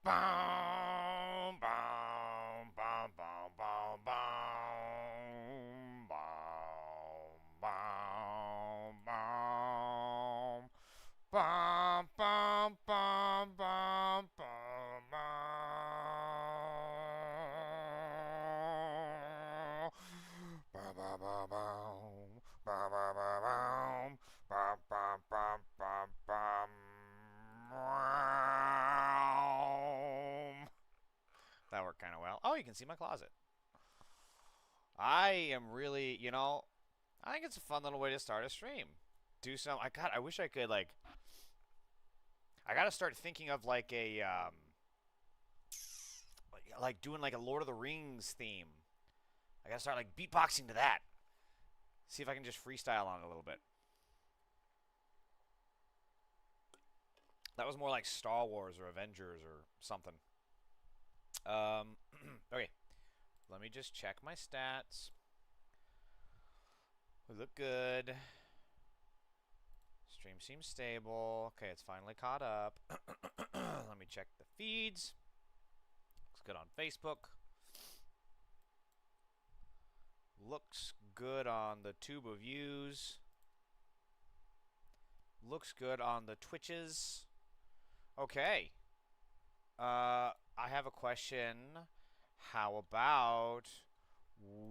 Boom, boom, boom, boom, boom, boom, boom, boom, boom. Bum, bum, bum, bum, bum, bum. Bum, bum, bum, bum. Bum, bum, bum, bum. Bum, bum, bum, bum, bum. That worked kind of well. Oh, you can see my closet. I am really, I think it's a fun little way to start a stream. Do some. I wish I could like. I gotta start thinking of like a like doing like a Lord of the Rings theme. I gotta start like beatboxing to that. See if I can just freestyle on it a little bit. That was more like Star Wars or Avengers or something. Okay, let me just check my stats. We look good. Stream seems stable. Okay, it's finally caught up. Let me check the feeds. Looks good on Facebook. Looks good on the tube of views. Looks good on the Twitches. Okay. I have a question. How about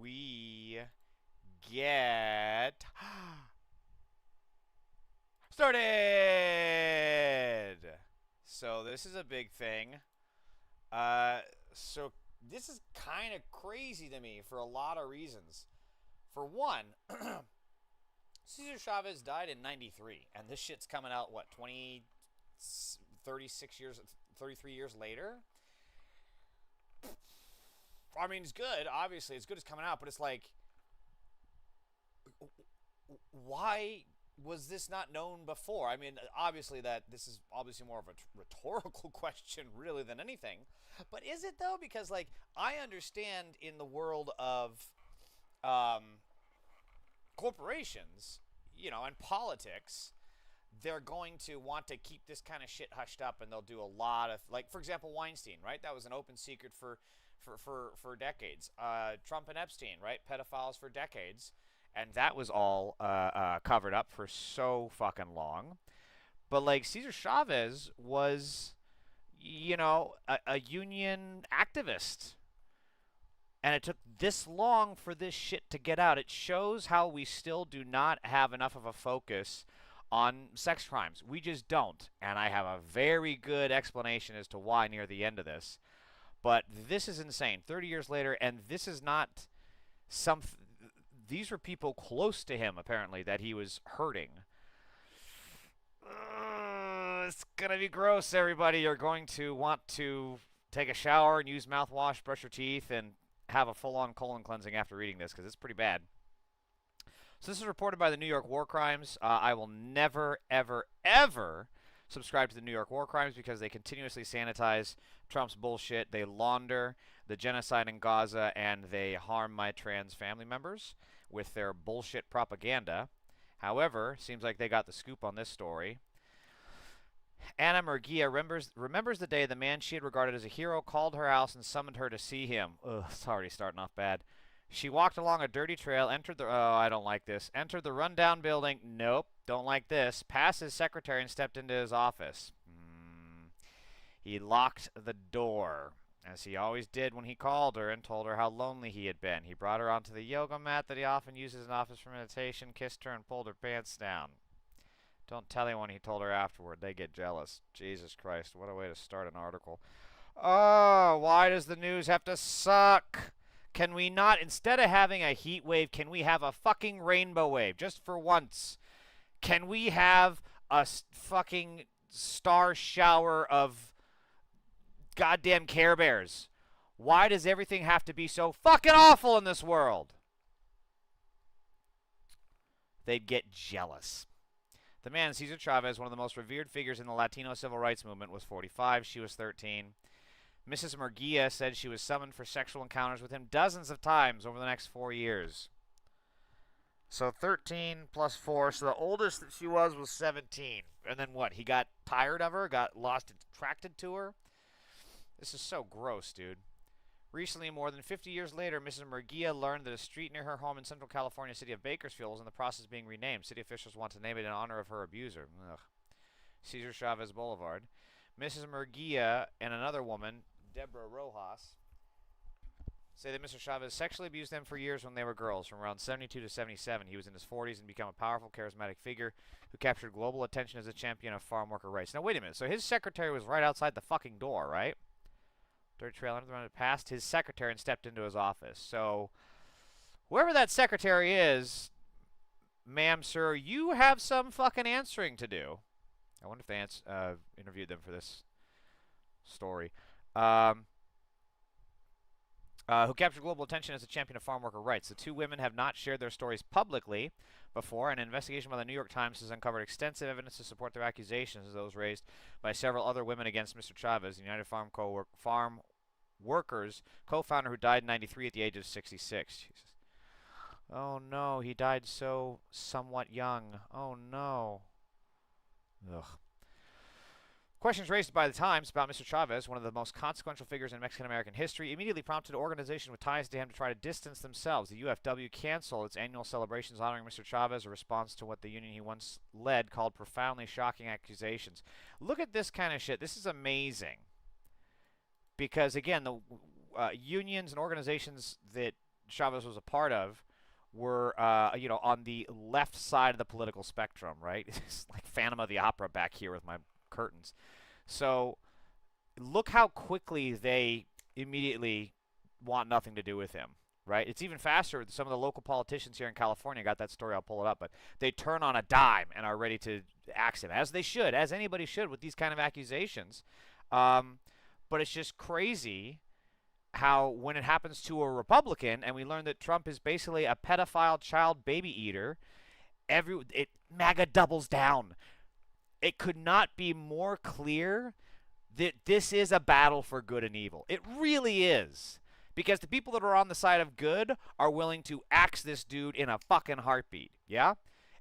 we get started? So this is a big thing. So this is kind of crazy to me for a lot of reasons. For one, Cesar Chavez died in 93, and this shit's coming out, what, 36 years, 33 years later? I mean, it's good, obviously. It's good it's coming out, but it's like, why was this not known before? I mean, obviously this is obviously more of a rhetorical question really than anything. But is it though? Because like I understand in the world of corporations, and politics, they're going to want to keep this kind of shit hushed up, and they'll do a lot of like, for example, Weinstein, right? That was an open secret for decades. Trump and Epstein, right? Pedophiles for decades. And that was all covered up for so fucking long. But like Cesar Chavez was, a union activist. And it took this long for this shit to get out. It shows how we still do not have enough of a focus on sex crimes. We just don't. And I have a very good explanation as to why near the end of this. But this is insane. 30 years later, and this is not some. These were people close to him, apparently, that he was hurting. It's going to be gross, everybody. You're going to want to take a shower and use mouthwash, brush your teeth, and have a full-on colon cleansing after reading this, because it's pretty bad. So this is reported by the New York War Crimes. I will never, ever, ever subscribe to the New York War Crimes because they continuously sanitize Trump's bullshit. They launder the genocide in Gaza, and they harm my trans family members with their bullshit propaganda. However, seems like they got the scoop on this story. Anna Murguia remembers the day the man she had regarded as a hero called her house and summoned her to see him. Ugh, it's already starting off bad. She walked along a dirty trail, entered the... Oh, I don't like this. Entered the rundown building. Nope, don't like this. Passed his secretary and stepped into his office. He locked the door, as he always did when he called her and told her how lonely he had been. He brought her onto the yoga mat that he often uses in office for meditation, kissed her, and pulled her pants down. Don't tell anyone he told her afterward. They get jealous. Jesus Christ, what a way to start an article. Oh, why does the news have to suck? Can we not, instead of having a heat wave, can we have a fucking rainbow wave, just for once? Can we have a fucking star shower of goddamn Care Bears? Why does everything have to be so fucking awful in this world? They'd get jealous. The man, Cesar Chavez, one of the most revered figures in the Latino civil rights movement, was 45. She was 13. Mrs. Murguia said she was summoned for sexual encounters with him dozens of times over the next 4 years. So 13 plus 4. So the oldest that she was 17. And then what? He got tired of her? Got lost attracted to her? This is so gross, dude. Recently, more than 50 years later, Mrs. Murguia learned that a street near her home in Central California city of Bakersfield was in the process of being renamed. City officials want to name it in honor of her abuser. Ugh. Cesar Chavez Boulevard. Mrs. Murguia and another woman, Deborah Rojas, say that Mr. Chavez sexually abused them for years when they were girls. From around 72 to 77, he was in his 40s and became a powerful, charismatic figure who captured global attention as a champion of farm worker rights. Now, wait a minute. So his secretary was right outside the fucking door, right? Dirt trail under passed his secretary and stepped into his office. So, whoever that secretary is, ma'am, sir, you have some fucking answering to do. I wonder if they interviewed them for this story. Who captured global attention as a champion of farm worker rights. The two women have not shared their stories publicly before. An investigation by the New York Times has uncovered extensive evidence to support their accusations, those raised by several other women against Mr. Chavez, the United Farm Workers co-founder who died in '93 at the age of 66. Jesus. Oh no, he died so somewhat young. Oh no. Ugh. Questions raised by the Times about Mr. Chavez, one of the most consequential figures in Mexican-American history, immediately prompted an organization with ties to him to try to distance themselves. The UFW canceled its annual celebrations honoring Mr. Chavez, a response to what the union he once led called profoundly shocking accusations. Look at this kind of shit. This is amazing. Because, again, the unions and organizations that Chavez was a part of were, on the left side of the political spectrum, right? It's like Phantom of the Opera back here with my curtains. So look how quickly they immediately want nothing to do with him, right? It's even faster. Some of the local politicians here in California, got that story, I'll pull it up, but they turn on a dime and are ready to axe him, as they should, as anybody should with these kind of accusations. But it's just crazy how when it happens to a Republican, and we learn that Trump is basically a pedophile child baby eater, MAGA doubles down. It could not be more clear that this is a battle for good and evil. It really is. Because the people that are on the side of good are willing to axe this dude in a fucking heartbeat. Yeah?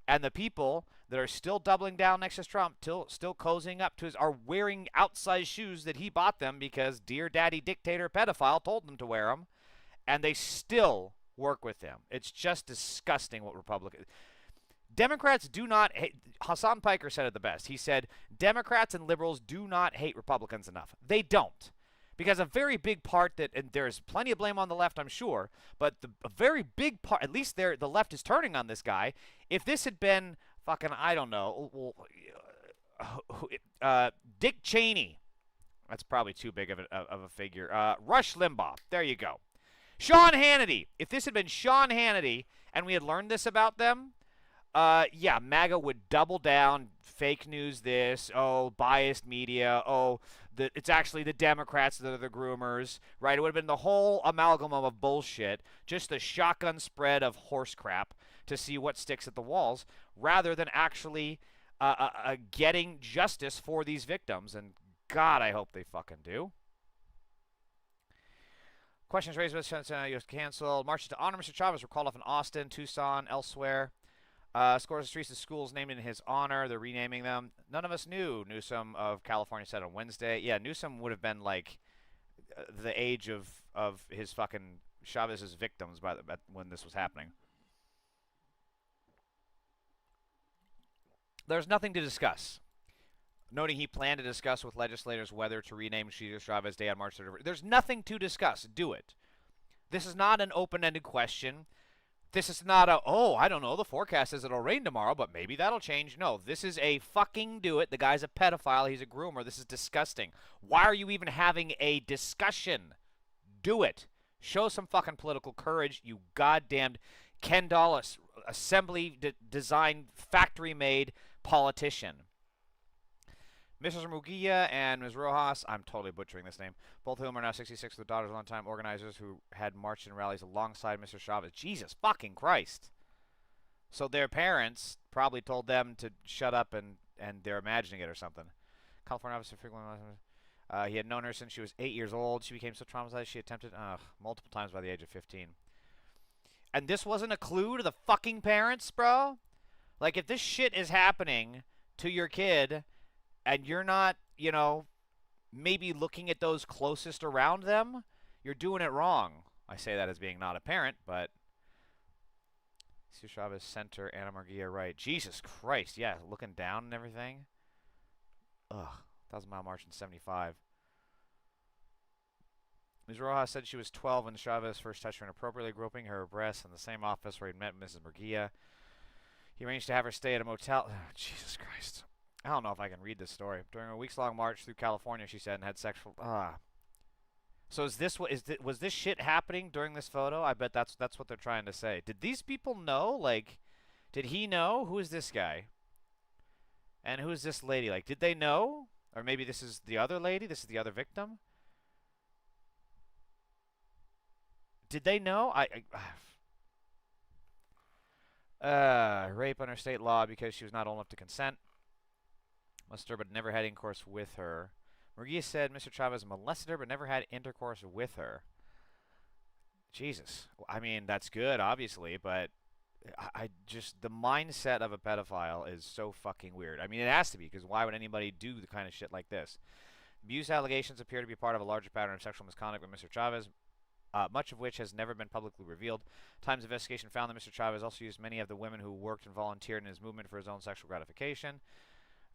And the people that are still doubling down next to Trump, still cozying up to his, are wearing outsized shoes that he bought them because dear daddy dictator pedophile told them to wear them. And they still work with him. It's just disgusting what Republicans... Democrats do not hate. Hassan Piker said it the best. He said, Democrats and liberals do not hate Republicans enough. They don't. Because a very big part that, and there's plenty of blame on the left, I'm sure, but a very big part, at least the left is turning on this guy. If this had been fucking, I don't know, Dick Cheney, that's probably too big of a figure. Rush Limbaugh, there you go. Sean Hannity, if this had been Sean Hannity and we had learned this about them, yeah, MAGA would double down, fake news this, biased media, it's actually the Democrats that are the groomers, right? It would have been the whole amalgam of bullshit, just the shotgun spread of horse crap to see what sticks at the walls, rather than actually getting justice for these victims. And God, I hope they fucking do. Questions raised by the U.S. canceled. Marches to honor Mr. Chavez were called off in Austin, Tucson, elsewhere. Scores of streets and schools named in his honor. They're renaming them. None of us knew, Newsom of California said on Wednesday. Yeah, Newsom would have been like the age of his fucking Chavez's victims when this was happening. There's nothing to discuss. Noting he planned to discuss with legislators whether to rename Cesar Chavez Day on March 31st. There's nothing to discuss. Do it. This is not an open-ended question. This is not I don't know, the forecast says it'll rain tomorrow, but maybe that'll change. No, this is a fucking do it. The guy's a pedophile. He's a groomer. This is disgusting. Why are you even having a discussion? Do it. Show some fucking political courage, you goddamned Ken Dulles, assembly design, factory-made politician. Mrs. Murguia and Ms. Rojas, I'm totally butchering this name, both of whom are now 66, their daughters, longtime organizers who had marched in rallies alongside Mr. Chavez. Jesus fucking Christ. So their parents probably told them to shut up and they're imagining it or something. California officer frequently... he had known her since she was 8 years old. She became so traumatized she attempted multiple times by the age of 15. And this wasn't a clue to the fucking parents, bro? Like, if this shit is happening to your kid... and you're not, maybe looking at those closest around them, you're doing it wrong. I say that as being not a parent, but Cesar Chavez center, Anna Murguia right. Jesus Christ, yeah, looking down and everything. Ugh, 1,000-mile march in 75. Ms. Rojas said she was 12 when Chavez first touched her inappropriately, groping her breasts in the same office where he'd met Mrs. Murguia. He arranged to have her stay at a motel. Oh, Jesus Christ. I don't know if I can read this story. During a weeks-long march through California, she said, and had sexual... So is this what was this shit happening during this photo? I bet that's what they're trying to say. Did these people know? Like, did he know? Who is this guy? And who is this lady? Like, did they know? Or maybe this is the other lady? This is the other victim? Did they know? Rape under state law because she was not old enough to consent. Molested her but never had intercourse with her. Murguia said Mr. Chavez molested her but never had intercourse with her. Jesus. I mean, that's good, obviously, but I just, the mindset of a pedophile is so fucking weird. I mean, it has to be, because why would anybody do the kind of shit like this? Abuse allegations appear to be part of a larger pattern of sexual misconduct with Mr. Chavez, much of which has never been publicly revealed. Times investigation found that Mr. Chavez also used many of the women who worked and volunteered in his movement for his own sexual gratification.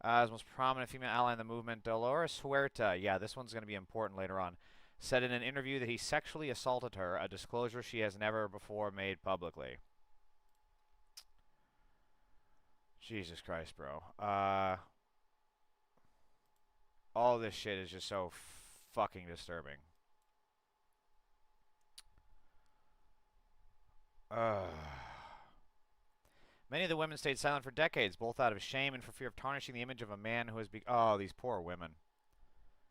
His most prominent female ally in the movement, Dolores Huerta, yeah, this one's going to be important later on, said in an interview that he sexually assaulted her, a disclosure she has never before made publicly. Jesus Christ, bro. All this shit is just so fucking disturbing. Many of the women stayed silent for decades, both out of shame and for fear of tarnishing the image of a man who has oh, these poor women.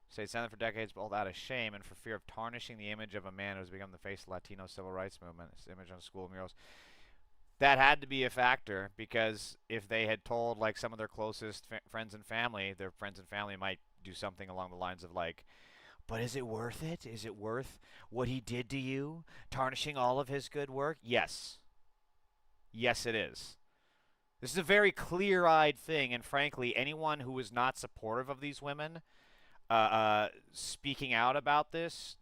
Stayed silent for decades, both out of shame and for fear of tarnishing the image of a man who has become the face of the Latino civil rights movement. His image on school murals. That had to be a factor, because if they had told, like, some of their closest friends and family, their friends and family might do something along the lines of, like, but is it worth it? Is it worth what he did to you? Tarnishing all of his good work? Yes. Yes, it is. This is a very clear-eyed thing, and frankly, anyone who is not supportive of these women speaking out about this,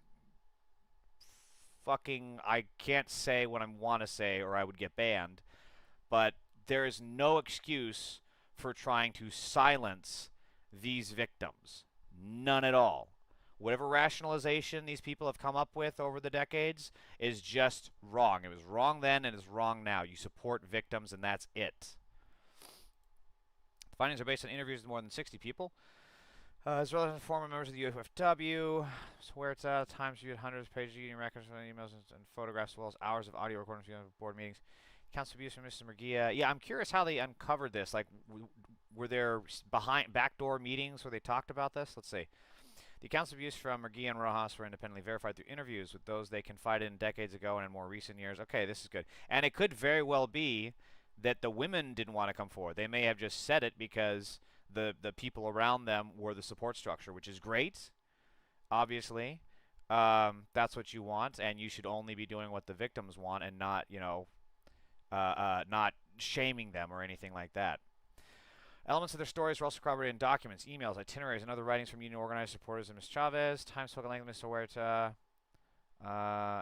fucking, I can't say what I want to say or I would get banned, but there is no excuse for trying to silence these victims. None at all. Whatever rationalization these people have come up with over the decades is just wrong. It was wrong then and is wrong now. You support victims and that's it. The findings are based on interviews with more than 60 people, as well as former members of the UFW. Huerta, Times viewed hundreds of pages of union records, emails, and photographs, as well as hours of audio recordings of board meetings. Counts of abuse from Mr. Murguia. Yeah, I'm curious how they uncovered this. Like, were there backdoor meetings where they talked about this? Let's see. The accounts of abuse from Murguia and Rojas were independently verified through interviews with those they confided in decades ago and in more recent years. Okay, this is good. And it could very well be that the women didn't want to come forward. They may have just said it because the people around them were the support structure, which is great, obviously. That's what you want, and you should only be doing what the victims want and not, you know, not shaming them or anything like that. Elements of their stories were also corroborated in documents, emails, itineraries, and other writings from union organized supporters of Ms. Chavez. Time spoke at length with Mr. Huerta,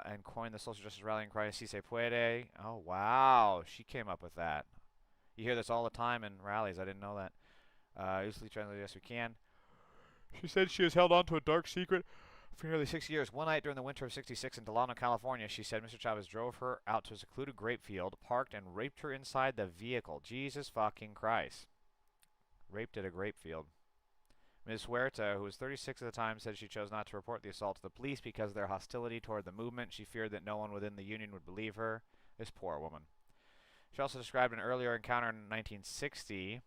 and coined the social justice rallying cry, Si se puede. Oh, wow. She came up with that. You hear this all the time in rallies. I didn't know that. Usually translated, yes, we can. She said she has held on to a dark secret for nearly 6 years. One night during the winter of '66 in Delano, California, she said Mr. Chavez drove her out to a secluded grape field, parked, and raped her inside the vehicle. Jesus fucking Christ. Raped at a grape field. Ms. Huerta, who was 36 at the time, said she chose not to report the assault to the police because of their hostility toward the movement. She feared that no one within the union would believe her. This poor woman. She also described an earlier encounter in 1960.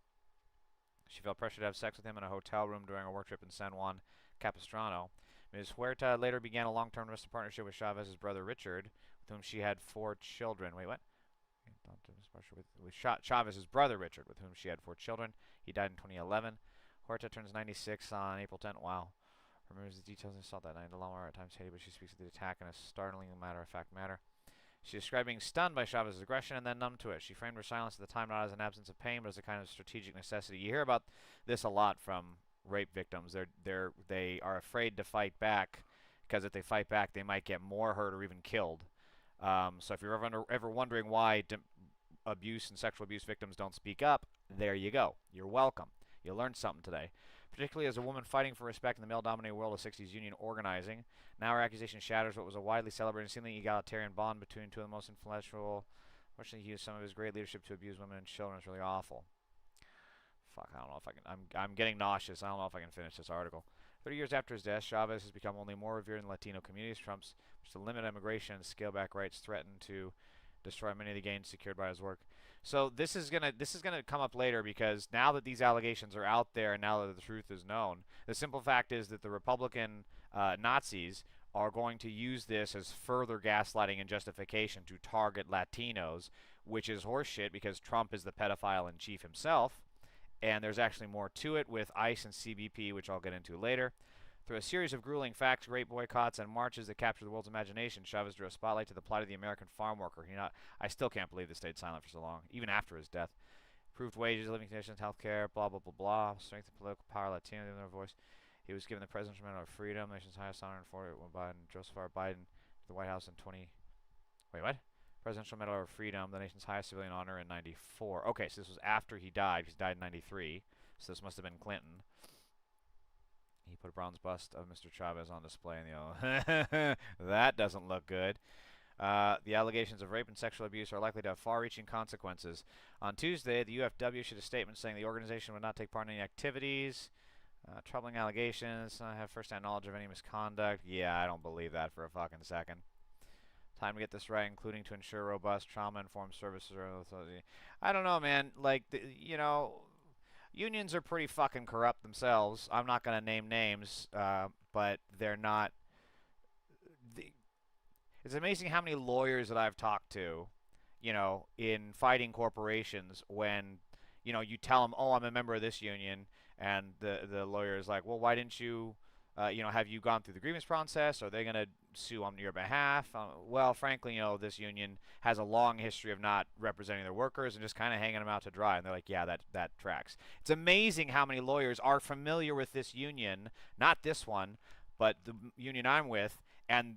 She felt pressure to have sex with him in a hotel room during a work trip in San Juan Capistrano. Ms. Huerta later began a long-term domestic partnership with Chavez's brother Richard, with whom she had 4 children. Wait, what? With Chavez's brother Richard, with whom she had 4 children. He died in 2011. Huerta turns 96 on April 10th. Wow. Remembers the details of the assault that night. Alamo at times hated, but she speaks of the attack in a startling matter-of-fact manner. She described being stunned by Chavez's aggression and then numb to it. She framed her silence at the time not as an absence of pain, but as a kind of strategic necessity. You hear about this a lot from rape victims. They are afraid to fight back because if they fight back, they might get more hurt or even killed. So if you're ever wondering why abuse and sexual abuse victims don't speak up, there you go. You're welcome. You learned something today. Particularly as a woman fighting for respect in the male-dominated world of 60s union organizing. Now her accusation shatters what was a widely celebrated and seemingly egalitarian bond between two of the most influential. Unfortunately, he used some of his great leadership to abuse women and children. It's really awful. Fuck, I don't know if I can. I'm getting nauseous. I don't know if I can finish this article. 30 years after his death, Chavez has become only more revered in Latino communities. Trump's to limit immigration and scale back rights threatened to destroy many of the gains secured by his work. So this is gonna come up later because now that these allegations are out there and now that the truth is known, the simple fact is that the Republican Nazis are going to use this as further gaslighting and justification to target Latinos, which is horseshit because Trump is the pedophile in chief himself. And there's actually more to it with ICE and CBP, which I'll get into later. Through a series of grueling facts, great boycotts, and marches that captured the world's imagination, Chavez drew a spotlight to the plight of the American farm worker. I still can't believe this stayed silent for so long, even after his death. Improved wages, living conditions, health care, blah, blah, blah, blah. Strength and political power, Latino, their voice. He was given the Presidential Medal of Freedom, the nation's highest honor, and for it when Joseph R. Biden to the White House in 20... Wait, what? Presidential Medal of Freedom, the nation's highest civilian honor in 94. Okay, so this was after he died. He died in 93, so this must have been Clinton. He put a bronze bust of Mr. Chavez on display in the that doesn't look good. The allegations of rape and sexual abuse are likely to have far-reaching consequences. On Tuesday, the UFW issued a statement saying the organization would not take part in any activities. Troubling allegations. I have first-hand knowledge of any misconduct. Yeah, I don't believe that for a fucking second. Time to get this right, including to ensure robust trauma-informed services. I don't know, man. Like, unions are pretty fucking corrupt themselves. I'm not going to name names, but they're not. It's amazing how many lawyers that I've talked to, in fighting corporations when, you tell them, oh, I'm a member of this union, and the lawyer is like, well, why didn't you, have you gone through the grievance process? Are they going to sue on your behalf? Well, frankly, this union has a long history of not representing their workers and just kind of hanging them out to dry. And they're like, yeah, that tracks. It's amazing how many lawyers are familiar with this union, not this one, but the union I'm with, and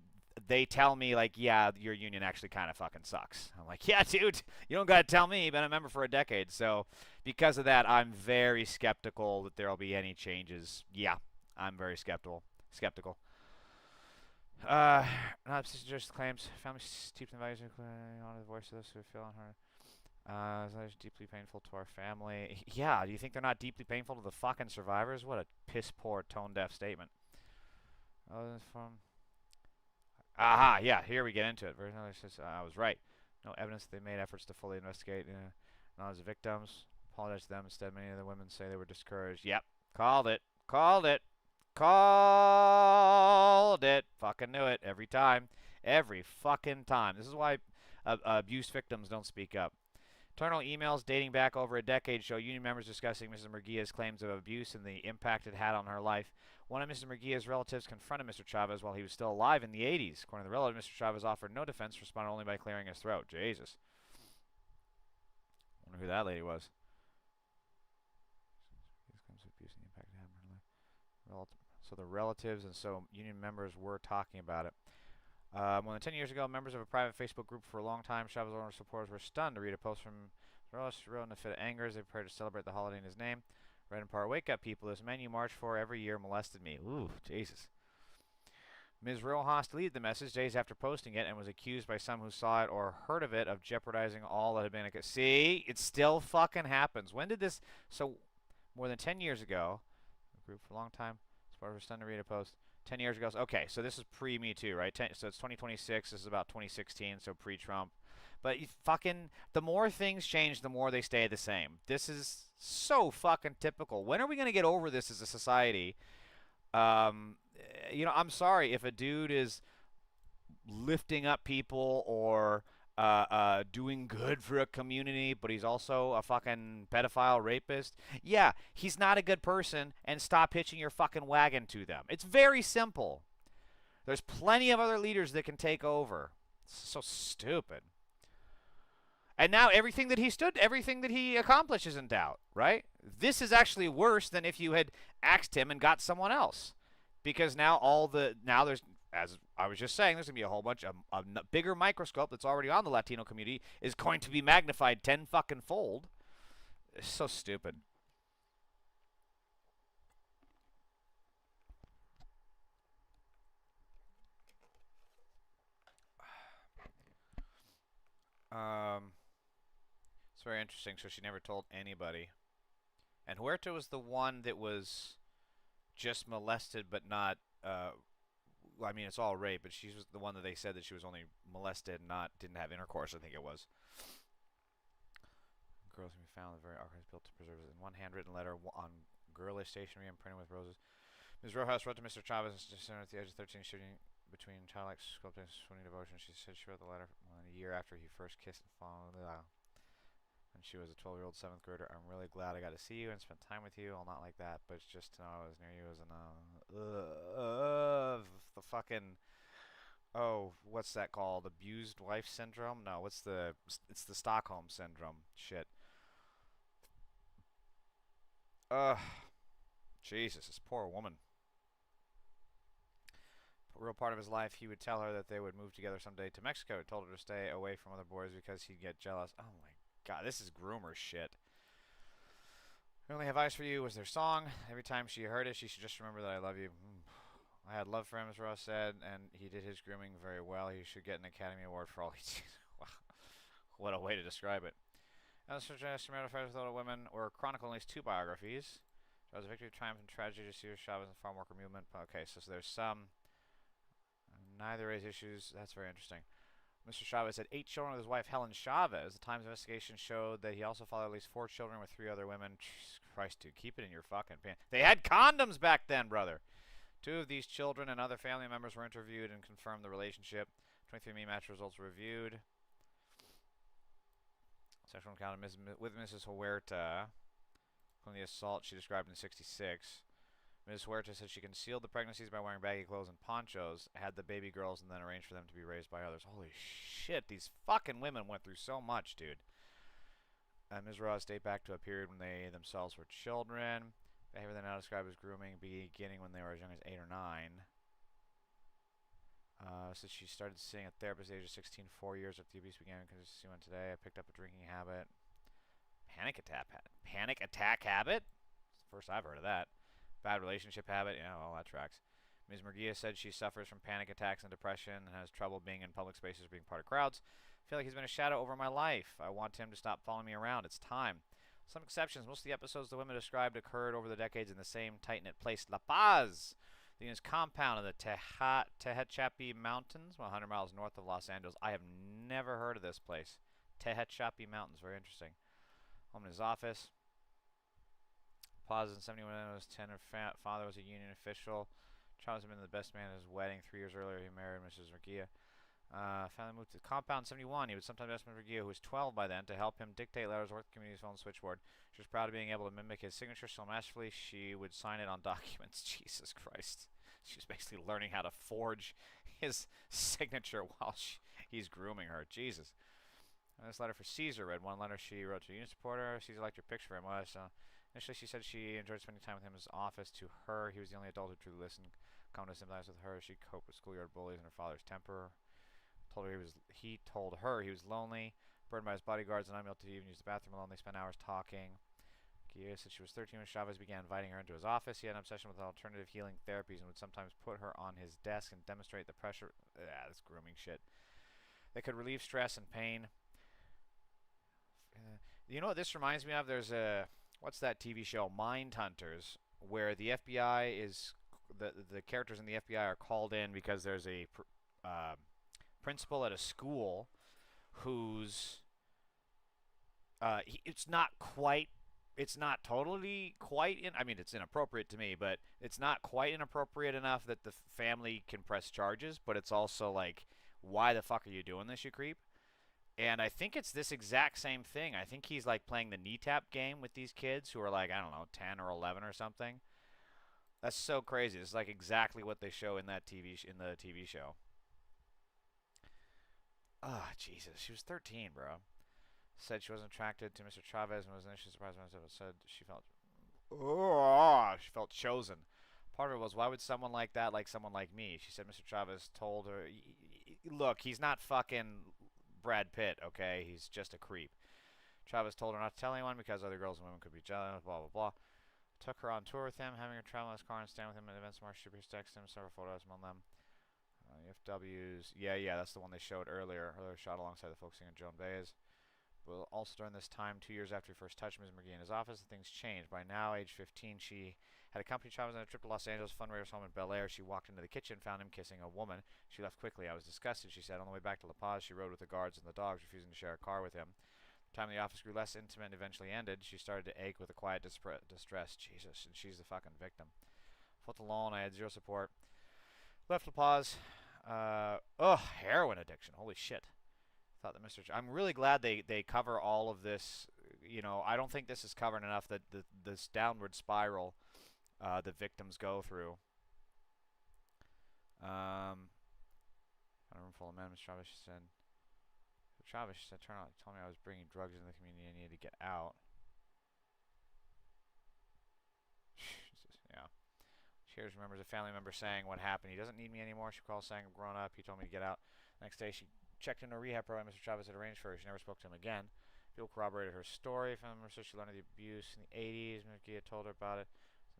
they tell me, like, yeah, your union actually kind of fucking sucks. I'm like, yeah, dude, you don't got to tell me. I've been a member for a decade. So because of that, I'm very skeptical that there will be any changes. Yeah, I'm very skeptical. Not just claims family steeped in values honor the voice of those who feel on her. It's deeply painful to our family. Yeah, do you think they're not deeply painful to the fucking survivors? What a piss poor tone deaf statement. Aha, yeah, here we get into it. I was right. No evidence that they made efforts to fully investigate. Not as victims. Apologize to them. Instead, many of the women say they were discouraged. Yep, called it. Fucking knew it. Every time. Every fucking time. This is why abuse victims don't speak up. Internal emails dating back over a decade show union members discussing Mrs. Murguia's claims of abuse and the impact it had on her life. One of Mrs. Murguia's relatives confronted Mr. Chavez while he was still alive in the 80s. According to the relative, Mr. Chavez offered no defense, responded only by clearing his throat. Jesus. Wonder who that lady was. So the relatives and so union members were talking about it. More than 10 years ago, members of a private Facebook group for a long time, Chavez owner supporters were stunned to read a post from Ross. She wrote in a fit of anger as they prepared to celebrate the holiday in his name. Read in part, wake up people, this man you march for every year molested me. Ooh, Jesus. Ms. Rojas deleted the message days after posting it and was accused by some who saw it or heard of it of jeopardizing all that had been. See, it still fucking happens. When did this? So, more than 10 years ago, a group for a long time, supporters were stunned to read a post. 10 years ago. Okay, so this is pre-Me Too, right? So it's 2026. This is about 2016, so pre-Trump. But the more things change, the more they stay the same. This is so fucking typical. When are we going to get over this as a society? I'm sorry if a dude is lifting up people or doing good for a community, but he's also a fucking pedophile rapist. Yeah, he's not a good person, and stop hitching your fucking wagon to them. It's very simple. There's plenty of other leaders that can take over. It's so stupid. And now everything that he accomplished is in doubt, right? This is actually worse than if you had axed him and got someone else, because now there's, as I was just saying, there's gonna be a whole bunch of a bigger microscope that's already on the Latino community is going to be magnified 10 fucking fold. It's so stupid. Um, it's very interesting. So she never told anybody. And Huerta was the one that was just molested, but not. Well, I mean, it's all rape, but she was the one that they said that she was only molested, not didn't have intercourse. I think it was. Girls can be found with very archives built to preserve it. In one handwritten letter on girlish stationery and printed with roses. Ms. Rojas wrote to Mr. Chavez at the age of 13, shooting between childlike sculpting and swimming devotion. She said she wrote the letter a year after he first kissed and fallen. When she was a 12-year-old 7th grader. I'm really glad I got to see you and spend time with you. Well, not like that, but it's just to know I was near you as an the fucking, oh, what's that called? Abused wife syndrome? No, it's the Stockholm syndrome. Shit. Ugh. Jesus, this poor woman. A real part of his life, he would tell her that they would move together someday to Mexico. He told her to stay away from other boys because he'd get jealous. Oh my God, this is groomer shit. I only have eyes for you was their song. Every time she heard it, she should just remember that I love you. I had love for him, as Ross said, and he did his grooming very well. He should get an Academy Award for all he did. Wow. What a way to describe it. As for Janice Marital Affairs with Older Women, or chronicle at least 2 biographies. There was a victory, triumph, and tragedy to Cesar, Chavez, and farm worker movement. Okay, so there's some. Neither raise issues. That's very interesting. Mr. Chavez had 8 children with his wife, Helen Chavez. The Times investigation showed that he also fathered at least 4 children with 3 other women. Jesus Christ, dude, keep it in your fucking pants. They had condoms back then, brother. 2 of these children and other family members were interviewed and confirmed the relationship. 23andMe match results reviewed. Sexual encounter with Mrs. Huerta, from the assault she described in '66. Ms. Huerta said she concealed the pregnancies by wearing baggy clothes and ponchos, had the baby girls, and then arranged for them to be raised by others. Holy shit, these fucking women went through so much, dude. Ms. Ross date back to a period when they themselves were children. Behavior they now describe as grooming, beginning when they were as young as 8 or 9. So she started seeing a therapist at the age of 16, 4 years after the abuse began. Because she went today. I picked up a drinking habit. Panic attack habit? It's the first I've heard of that. Bad relationship habit? Yeah, well, that tracks. Ms. Murguia said she suffers from panic attacks and depression and has trouble being in public spaces or being part of crowds. I feel like he's been a shadow over my life. I want him to stop following me around. It's time. Some exceptions. Most of the episodes the women described occurred over the decades in the same tight-knit place, La Paz, the unit's compound in the Tehachapi Mountains, 100 miles north of Los Angeles. I have never heard of this place. Tehachapi Mountains, very interesting. Home in his office. Paz in 71 was 10. Her father was a union official. Charles had been the best man at his wedding. 3 years earlier, he married Mrs. Murguia. Family moved to the compound in 71. He would sometimes ask Mr. Murguia, who was 12 by then, to help him dictate letters or the community's phone switchboard. She was proud of being able to mimic his signature so masterfully she would sign it on documents. Jesus Christ. She was basically learning how to forge his signature while he's grooming her. Jesus. This letter for Cesar read. One letter she wrote to a union supporter. Cesar liked her picture very much. Initially, she said she enjoyed spending time with him in his office. To her, he was the only adult who truly listened. Come to sympathize with her. She coped with schoolyard bullies and her father's temper. He told her he was lonely, burdened by his bodyguards, and unable to even use the bathroom alone. They spent hours talking. Gia said she was 13 when Chavez began inviting her into his office. He had an obsession with alternative healing therapies and would sometimes put her on his desk and demonstrate the pressure. This grooming shit. They could relieve stress and pain. You know what this reminds me of? There's a, what's that TV show, Mindhunters, where the FBI is, the characters in the FBI are called in because there's a principal at a school who's, it's not totally quite I mean, it's inappropriate to me, but it's not quite inappropriate enough that the family can press charges, but it's also like, why the fuck are you doing this, you creep? And I think it's this exact same thing. I think he's like playing the knee tap game with these kids who are like, I don't know, 10 or 11 or something. That's so crazy. It's like exactly what they show in that in the TV show. Ah, Jesus. She was 13, bro. Said she wasn't attracted to Mr. Chavez and was initially surprised when it said she felt chosen. Part of it was, why would someone like that like someone like me? She said Mr. Chavez told her, look, he's not fucking Brad Pitt, okay? He's just a creep. Chavez told her not to tell anyone because other girls and women could be jealous, blah, blah, blah. Took her on tour with him, having her travel in his car and stand with him at events. March, she texted him several photos among them. FWs. Yeah, that's the one they showed earlier. Earlier shot alongside the focusing on Joan Baez. Well, also during this time, 2 years after he first touched Ms. McGee in his office, things changed. By now, age 15, she had accompanied Chavez on a trip to Los Angeles, fundraiser's home in Bel Air. She walked into the kitchen, found him kissing a woman. She left quickly. I was disgusted, she said. On the way back to La Paz, she rode with the guards and the dogs, refusing to share a car with him. The time the office grew less intimate and eventually ended, she started to ache with a quiet distress. Jesus, and she's the fucking victim. Felt alone. I had zero support. Left La Paz. Heroin addiction. Holy shit. Thought that Mr. I'm really glad they cover all of this. You know, I don't think this is covered enough, that this downward spiral that victims go through. A room full of men. Mr. Chavez said. Chavez said, told me I was bringing drugs into the community. I needed to get out. Yeah. She remembers a family member saying what happened. He doesn't need me anymore. She called saying I'm grown up. He told me to get out. Next day, she checked into a rehab program Mr. Chavez had arranged for her. She never spoke to him again. People corroborated her story. From the research, she learned of the abuse in the 80s. Ms. told her about it.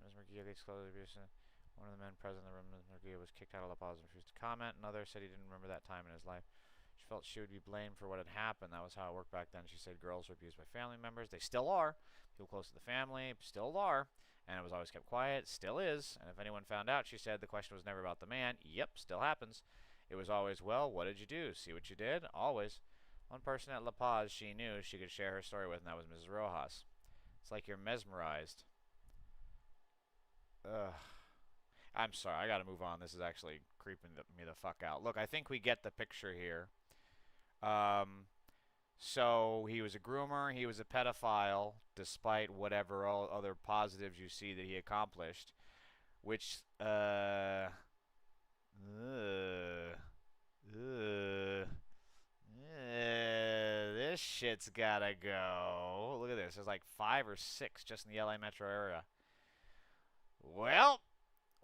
Ms. McGee disclosed the abuse. One of the men present in the room, Ms. McGee, was kicked out of La Paz and refused to comment. Another said he didn't remember that time in his life. She felt she would be blamed for what had happened. That was how it worked back then. She said girls were abused by family members. They still are. People close to the family still are. And it was always kept quiet. Still is. And if anyone found out, she said, the question was never about the man. Yep, still happens. It was always, well, what did you do? See what you did? Always. One person at La Paz she knew she could share her story with, and that was Mrs. Rojas. It's like you're mesmerized. Ugh. I'm sorry, I gotta move on. This is actually creeping me the fuck out. Look, I think we get the picture here. So he was a groomer, he was a pedophile, despite whatever all other positives you see that he accomplished, which, this shit's gotta go. Look at this, there's like 5 or 6 just in the LA metro area. Well,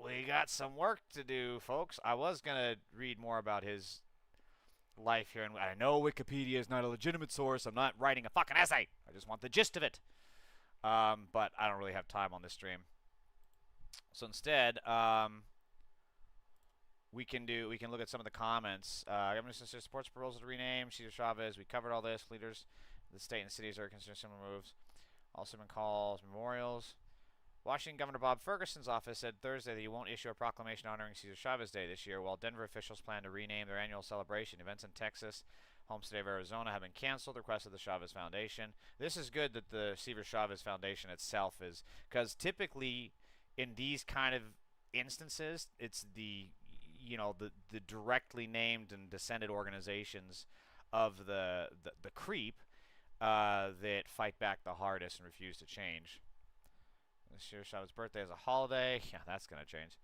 we got some work to do, folks. I was gonna read more about his life here, and I know Wikipedia is not a legitimate source. I'm not writing a fucking essay. I just want the gist of it. But I don't really have time on this stream. So instead, we can look at some of the comments. Governor Cesar supports proposal to rename Cesar Chavez. We covered all this. Leaders of the state and cities are considering similar moves. Also been calls, memorials. Washington Governor Bob Ferguson's office said Thursday that he won't issue a proclamation honoring Cesar Chavez Day this year, while Denver officials plan to rename their annual celebration. Events in Texas, home state of Arizona, have been canceled, request of the Chavez Foundation. This is good that the Cesar Chavez Foundation itself is, because typically in these kind of instances, it's the directly named and descended organizations of the creep that fight back the hardest and refuse to change. This year, Chavez's birthday is a holiday. Yeah, that's going to change.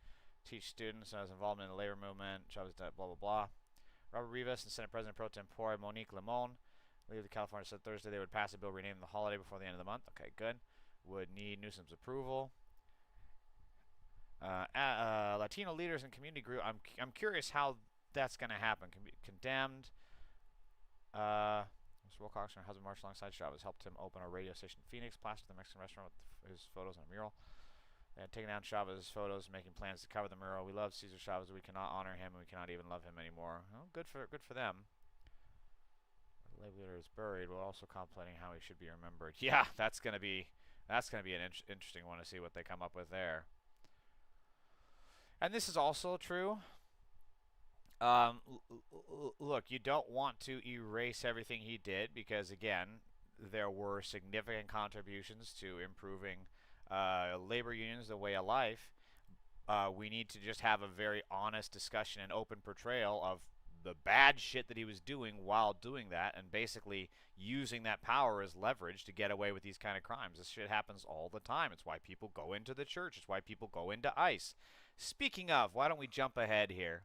Teach students as involvement in the labor movement. Chavez, blah, blah, blah. Robert Rivas and Senate President Pro Tempore Monique Limon, leader of California, said Thursday they would pass a bill renaming the holiday before the end of the month. Okay, good. Would need Newsom's approval. Latino leaders and community group. I'm curious how that's going to happen. Can be condemned. Mr. Wilcox and her husband marched alongside Chavez, helped him open a radio station in Phoenix, plastered the Mexican restaurant with his photos on a mural. They had taken down Chavez's photos, making plans to cover the mural. We love Cesar Chavez, we cannot honor him, and we cannot even love him anymore. Well, good for them. The labor leader is buried, while also contemplating how he should be remembered. Yeah, that's gonna be an interesting one to see what they come up with there. And this is also true. Look, you don't want to erase everything he did, because again, there were significant contributions to improving labor unions, the way of life. We need to just have a very honest discussion and open portrayal of the bad shit that he was doing while doing that, and basically using that power as leverage to get away with these kind of crimes. This shit happens all the time. It's why people go into the church. It's why people go into ICE. Speaking of, why don't we jump ahead here?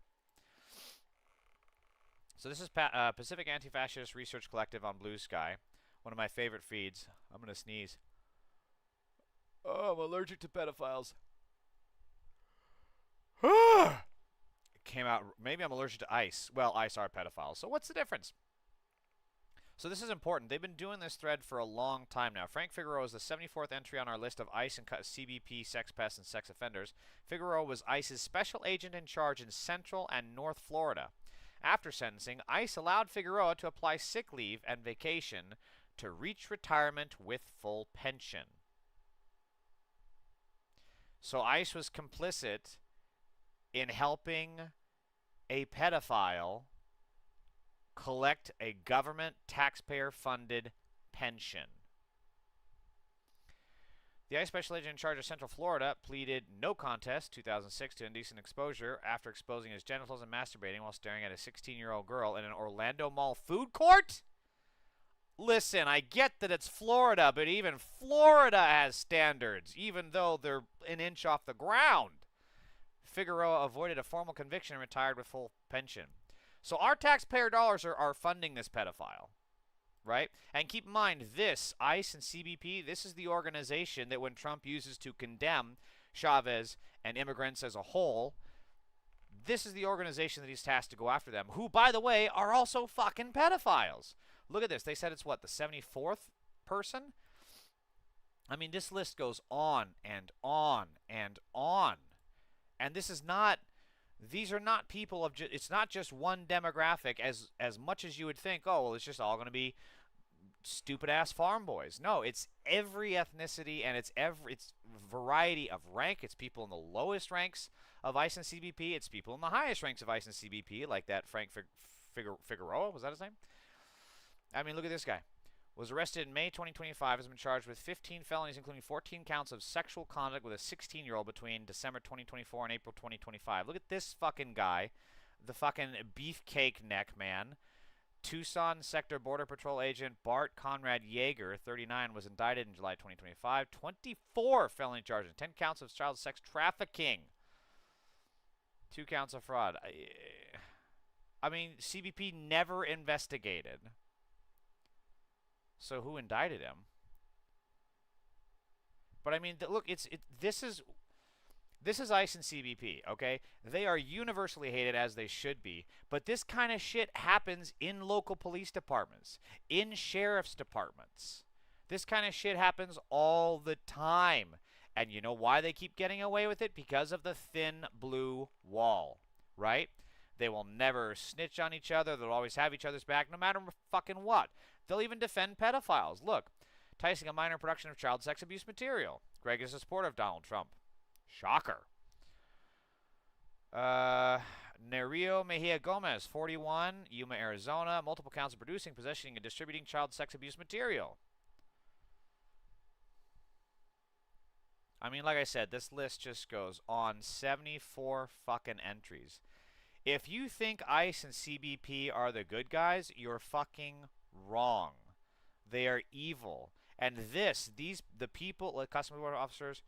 So this is Pacific Anti-Fascist Research Collective on Blue Sky. One of my favorite feeds. I'm going to sneeze. Oh, I'm allergic to pedophiles. It came out. Maybe I'm allergic to ice. Well, ice are pedophiles. So what's the difference? So this is important. They've been doing this thread for a long time now. Frank Figueroa is the 74th entry on our list of ICE and CBP sex pests and sex offenders. Figueroa was ICE's special agent in charge in Central and North Florida. After sentencing, ICE allowed Figueroa to apply sick leave and vacation to reach retirement with full pension. So ICE was complicit in helping a pedophile collect a government taxpayer-funded pension. The ICE special agent in charge of Central Florida pleaded no contest, 2006, to indecent exposure after exposing his genitals and masturbating while staring at a 16-year-old girl in an Orlando Mall food court? Listen, I get that it's Florida, but even Florida has standards, even though they're an inch off the ground. Figueroa avoided a formal conviction and retired with full pension. So our taxpayer dollars are funding this pedophile, right? And keep in mind, this, ICE and CBP, this is the organization that when Trump uses to condemn Chavez and immigrants as a whole, this is the organization that he's tasked to go after them, who, by the way, are also fucking pedophiles. Look at this. They said it's, what, the 74th person? I mean, this list goes on and on and on. And this is not... These are not people of... It's not just one demographic as much as you would think, oh, well, it's just all going to be stupid-ass farm boys. No, it's every ethnicity, and it's variety of rank. It's people in the lowest ranks of ICE and CBP. It's people in the highest ranks of ICE and CBP, like that Frank Figueroa. Was that his name? I mean, look at this guy. Was arrested in May 2025, has been charged with 15 felonies, including 14 counts of sexual conduct with a 16-year-old between December 2024 and April 2025. Look at this fucking guy, the fucking beefcake neck man. Tucson Sector Border Patrol agent Bart Conrad Yeager, 39, was indicted in July 2025. 24 felony charges, 10 counts of child sex trafficking, 2 counts of fraud. I mean, CBP never investigated. So who indicted him? But I mean, look, this is ICE and CBP, okay? They are universally hated, as they should be. But this kind of shit happens in local police departments, in sheriff's departments. This kind of shit happens all the time. And you know why they keep getting away with it? Because of the thin blue wall, right? They will never snitch on each other. They'll always have each other's back, no matter fucking what. They'll even defend pedophiles. Look, enticing a minor production of child sex abuse material. Greg is a supporter of Donald Trump. Shocker. Nerio Mejia Gomez, 41, Yuma, Arizona. Multiple counts of producing, possessing, and distributing child sex abuse material. I mean, like I said, this list just goes on. 74 fucking entries. If you think ICE and CBP are the good guys, you're fucking wrong. They are evil. And the people, customs border officers,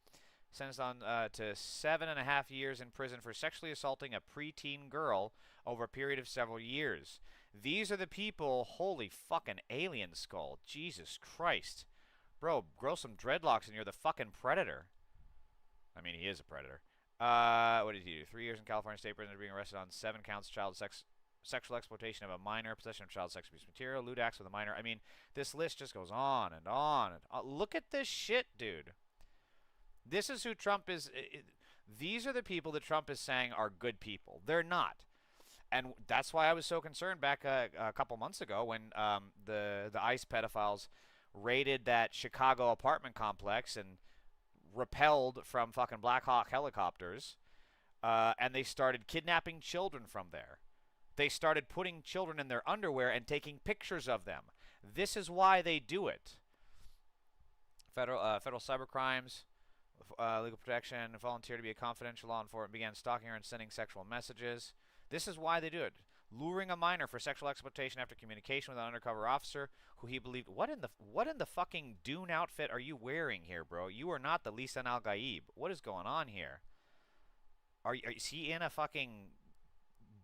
sentenced on to 7.5 years in prison for sexually assaulting a preteen girl over a period of several years. These are the people, holy fucking alien skull. Jesus Christ. Bro, grow some dreadlocks and you're the fucking predator. I mean, he is a predator. What did he do? 3 years in California State Prison, being arrested on 7 counts of sexual exploitation of a minor, possession of child sex abuse material, lewd acts with a minor. I mean, this list just goes on and on and on. Look at this shit, dude. This is who Trump is. These are the people that Trump is saying are good people. They're not. And that's why I was so concerned back a couple months ago when the ICE pedophiles raided that Chicago apartment complex and repelled from fucking Black Hawk helicopters, and they started kidnapping children from there. They started putting children in their underwear and taking pictures of them. This is why they do it. Federal cyber crimes, legal protection, volunteer to be a confidential law enforcement, began stalking her and sending sexual messages. This is why they do it. Luring a minor for sexual exploitation after communication with an undercover officer who he believed. What in the fucking Dune outfit are you wearing here, bro? You are not the Lisan al-Gaib. What is going on here? Is he in a fucking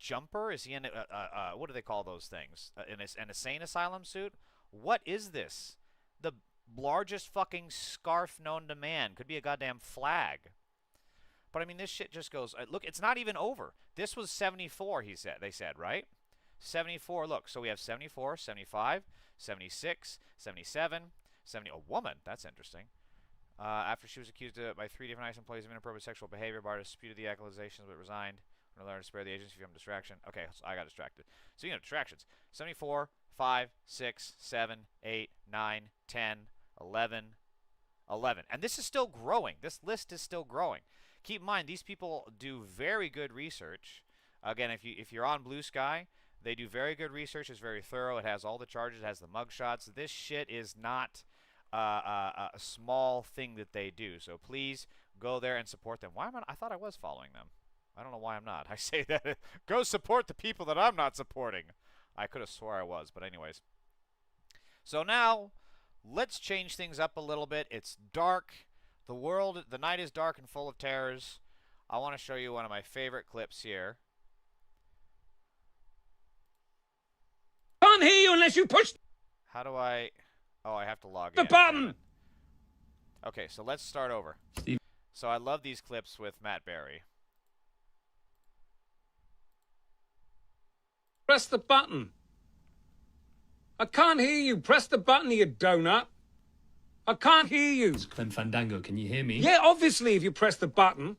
jumper? Is he in a what do they call those things? An insane asylum suit? What is this? the largest fucking scarf known to man. Could be a goddamn flag. But I mean, this shit just goes. Look, it's not even over. This was 74. They said, right? 74. Look, so we have 74, 75, 76, 77, 70. A woman. That's interesting. After she was accused by 3 different ICE employees of inappropriate sexual behavior, Barr disputed the accusations but resigned. In order to spare the agency from distraction. Okay, so I got distracted. So you know, distractions. 74, 5, 6, 7, 8, 9, 10, 11, 11. And this is still growing. This list is still growing. Keep in mind, these people do very good research. Again, if you're on Blue Sky, they do very good research. It's very thorough. It has all the charges. It has the mugshots. This shit is not a small thing that they do. So please go there and support them. Why am I thought I was following them. I don't know why I'm not. I say that. Go support the people that I'm not supporting. I could have swore I was, but anyways. So now, let's change things up a little bit. It's dark. The night is dark and full of terrors. I want to show you one of my favorite clips here. Can't hear you unless you push. How do I? Oh, I have to log the in. button. Okay, so let's start over. Steve. So I love these clips with Matt Berry. Press the button. I can't hear you. Press the button, you donut. I can't hear you. It's Clem Fandango. Can you hear me? Yeah, obviously, if you press the button.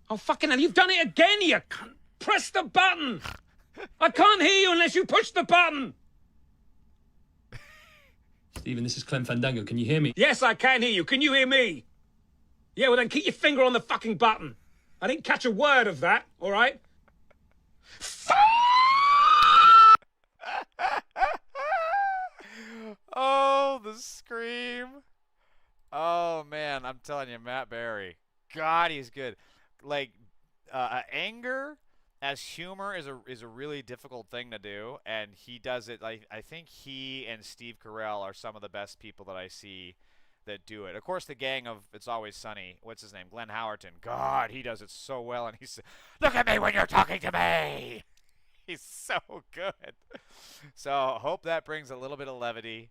Oh, fucking hell, you've done it again, you cunt. Press the button. I can't hear you unless you push the button. Stephen, this is Clem Fandango. Can you hear me? Yes, I can hear you. Can you hear me? Yeah, well, then keep your finger on the fucking button. I didn't catch a word of that, all right? Oh, the scream. Oh, man, I'm telling you, Matt Berry. God, he's good. Like, anger as humor is a really difficult thing to do, and he does it. Like, I think he and Steve Carell are some of the best people that I see that do it. Of course, the gang of It's Always Sunny, what's his name? Glenn Howerton. God, he does it so well, and he's, look at me when you're talking to me. He's so good. So, hope that brings a little bit of levity